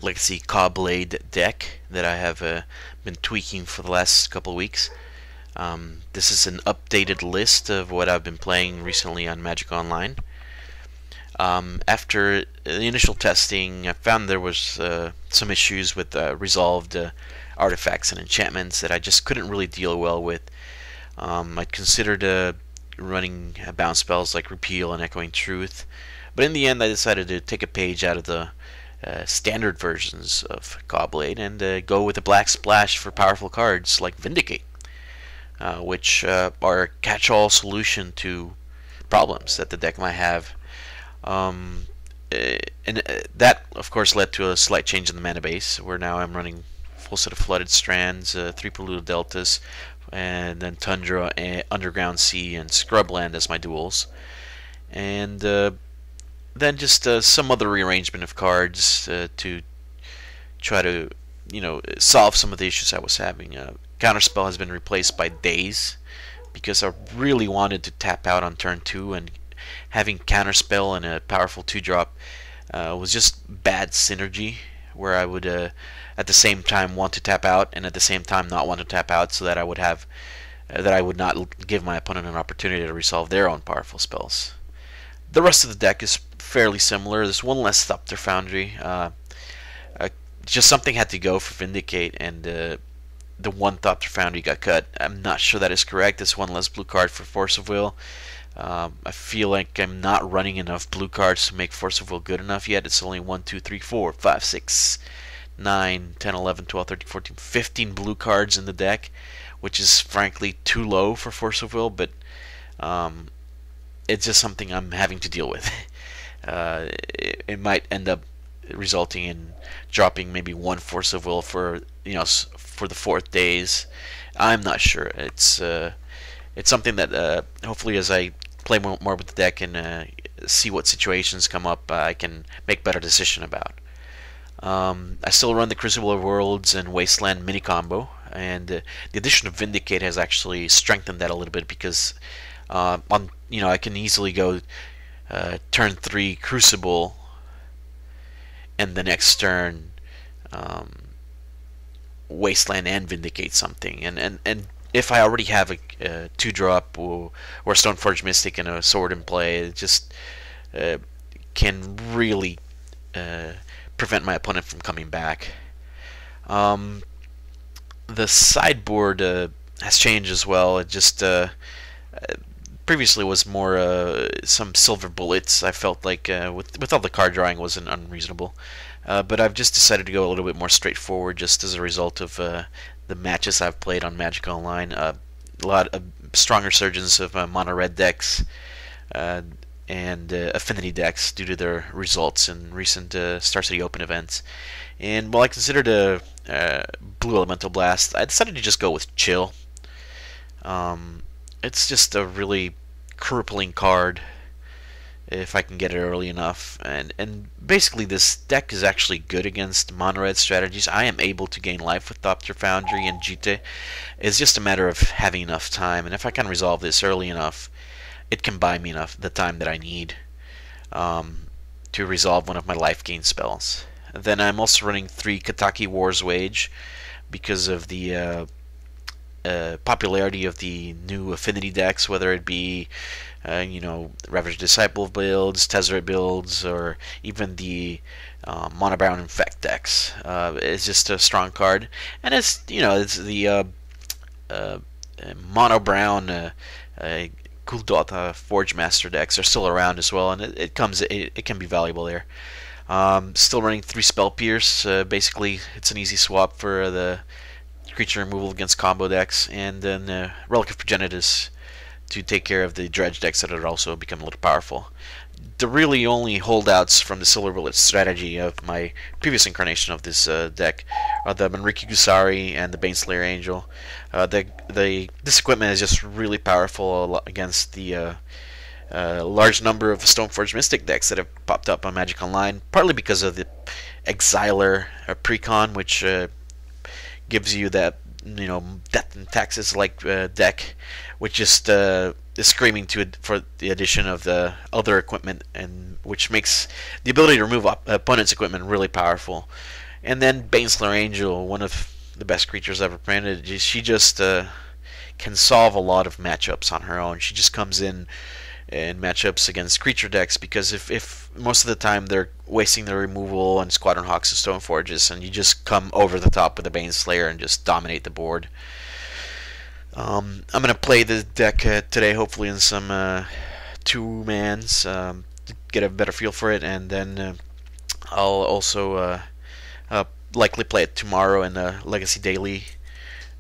Legacy CawBlade deck that I have been tweaking for the last couple of weeks. This is an updated list of what I've been playing recently on Magic Online. After the initial testing, I found there was some issues with resolved artifacts and enchantments that I just couldn't really deal well with. I considered running bounce spells like Repeal and Echoing Truth, but in the end I decided to take a page out of the standard versions of CawBlade and go with a black splash for powerful cards like Vindicate, which are a catch-all solution to problems that the deck might have. That, of course, led to a slight change in the mana base, where now I'm running full set of Flooded Strands, 3 Polluted Deltas, and then Tundra, Underground Sea, and Scrubland as my duels. And then just some other rearrangement of cards to try to, solve some of the issues I was having. Counterspell has been replaced by Daze, because I really wanted to tap out on turn 2, and having Counterspell and a powerful 2-drop was just bad synergy, where I would at the same time want to tap out and at the same time not want to tap out, so that I would have that I would not give my opponent an opportunity to resolve their own powerful spells. The rest of the deck is fairly similar. There's one less Thopter Foundry. Just something had to go for Vindicate, and the one Thopter Foundry got cut. I'm not sure that is correct. It's one less blue card for Force of Will. I feel like I'm not running enough blue cards to make Force of Will good enough yet. It's only 1, 2, 3, 4, 5, 6, 9, 10, 11, 12, 13, 14, 15 blue cards in the deck, which is frankly too low for Force of Will, but it's just something I'm having to deal with. It might end up resulting in dropping maybe one Force of Will for for the 4th days. I'm not sure. It's something that hopefully, as I play more with the deck and see what situations come up, I can make better decision about. I still run the Crucible of Worlds and Wasteland mini combo, and the addition of Vindicate has actually strengthened that a little bit, because I can easily go turn 3 Crucible, and the next turn Wasteland and Vindicate something, and if I already have a 2-drop or Stoneforge Mystic and a sword in play, it just can really prevent my opponent from coming back. The sideboard has changed as well. It just previously was more some silver bullets. I felt like with all the card drawing wasn't unreasonable, but I've just decided to go a little bit more straightforward, just as a result of the matches I've played on Magic Online. A lot of strong resurgence of mono red decks and affinity decks due to their results in recent Star City Open events. And while I considered a Blue Elemental Blast, I decided to just go with Chill. It's just a really crippling card if I can get it early enough, and basically this deck is actually good against mono red strategies. I am able to gain life with Thopter Foundry and Jite. It's just a matter of having enough time, and if I can resolve this early enough, it can buy me the time that I need to resolve one of my life gain spells. Then I'm also running 3 Kataki War's Wage because of the popularity of the new affinity decks, whether it be Ravaged Disciple builds, Tezzeret builds, or even the Mono Brown Infect decks. It's just a strong card, and it's the Mono Brown Kuldotha Forge Master decks are still around as well, and it can be valuable there. Still running 3 Spell Pierce. Basically, it's an easy swap for the creature removal against combo decks, and then Relic of Progenitus to take care of the dredge decks that are also become a little powerful. The really only holdouts from the Silver Bullet strategy of my previous incarnation of this deck are the Manriki Gusari and the Baneslayer Angel. This equipment is just really powerful against the large number of Stoneforge Mystic decks that have popped up on Magic Online, partly because of the Exiler Precon, which gives you that Death and Taxes like deck, which just is screaming for the addition of the other equipment, and which makes the ability to remove opponent's equipment really powerful. And then Baneslayer Angel, one of the best creatures ever printed. She just can solve a lot of matchups on her own. She just comes in matchups against creature decks, because if most of the time they're wasting their removal on Squadron Hawks and Stoneforges, and you just come over the top with a Baneslayer and just dominate the board. I'm gonna play the deck today, hopefully in some two-mans, to get a better feel for it, and then I'll also likely play it tomorrow in the Legacy Daily.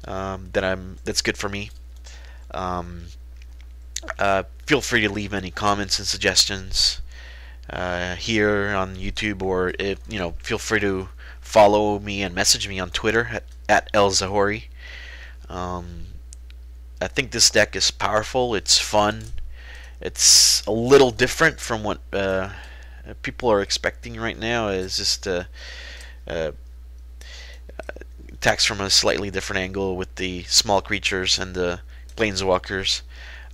That's good for me. Feel free to leave any comments and suggestions here on YouTube, or feel free to follow me and message me on Twitter at elzahori. I think this deck is powerful. It's fun. It's a little different from what people are expecting right now. It's just attacks from a slightly different angle with the small creatures and the planeswalkers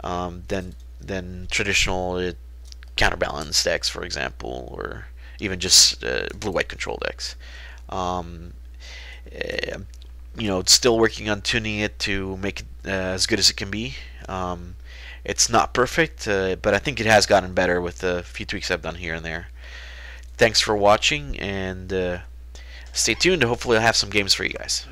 than traditional counterbalance decks, for example, or even just blue-white control decks. Still working on tuning it to make it as good as it can be. It's not perfect, but I think it has gotten better with the few tweaks I've done here and there. Thanks for watching, and stay tuned. Hopefully I'll have some games for you guys.